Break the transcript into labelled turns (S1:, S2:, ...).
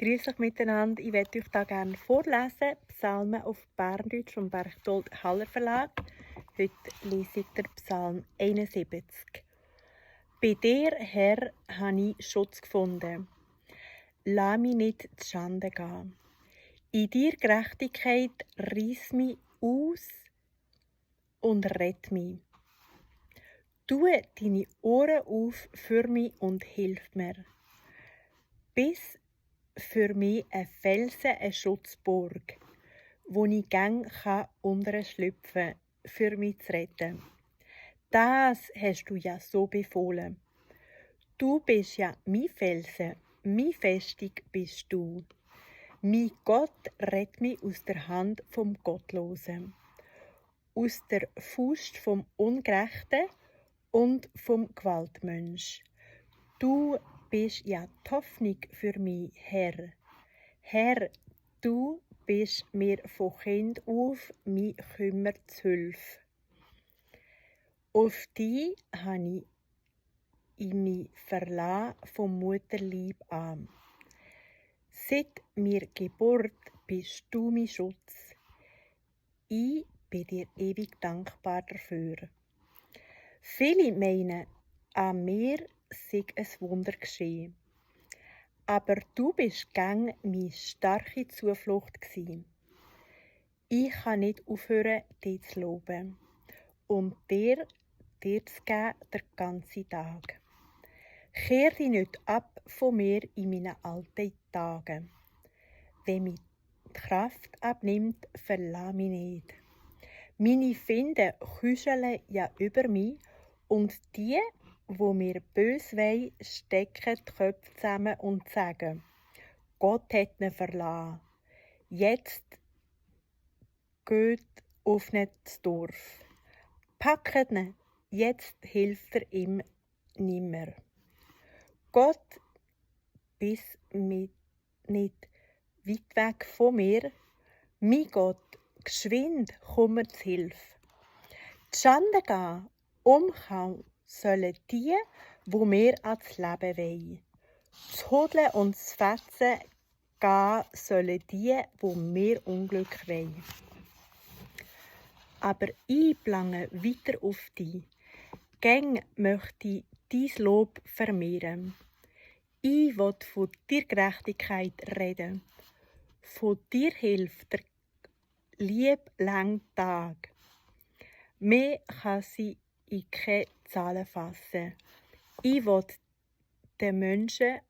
S1: Grüß euch miteinander. Ich werde euch da gerne vorlesen. Psalmen auf Berndeutsch vom Berchtold Haller Verlag. Heute lese ich den Psalm 71. Bei dir, Herr, habe ich Schutz gefunden. Lass mich nicht zu Schande gehen. In dir Gerechtigkeit reiss mich aus und rett mich. Tue deine Ohren auf für mich und hilf mir. Bis für mich ein Felsen, eine Schutzburg, wo ich gern unterschlüpfen kann, für mich zu retten. Das hast du ja so befohlen. Du bist ja mein Felsen, mein Festung bist du. Mein Gott rett mich aus der Hand vom Gottlosen, aus der Faust vom Ungerechten und vom Gewaltmensch. Du bist ja die Hoffnung für mich, Herr. Herr, du bist mir von Kind auf mich Kümmer zu Hilfe. Auf dich habe ich mich verlassen vom Mutterleib an. Seit mir Geburt bist du mein Schutz. Ich bin dir ewig dankbar dafür. Viele meinen, an mir sei ein Wunder geschehen. Aber du bist gern meine starke Zuflucht gsi. Ich kann nicht aufhören, dich zu loben und dir zu geben den ganzen Tag. Kehr dich nicht ab von mir in meinen alten Tagen. Wenn mich die Kraft abnimmt, verlass mich nicht. Meine Feinde küscheln ja über mich und die, wo mir bös wollen, stecken die Köpfe zusammen und sagen, Gott hat ihn verlassen. Jetzt geht auf ihn ins Dorf. Packt ihn, jetzt hilft er ihm nimmer. Gott bist nicht weit weg von mir. Mein Gott, geschwind komm mir zu Hilfe. Die Schande gehen, umkommen sollen die, wo mir ans Leben wollen. Das Hodeln und das Fetzen gehen sollen die, wo mir Unglück wollen. Aber ich plange weiter auf dich. Gäng möchte ich dein Lob vermehren. Ich will von dir Gerechtigkeit reden. Von dir hilft der lieblange Tag. Mehr kann sie in keine Zahlen fassen. Ich will den Menschen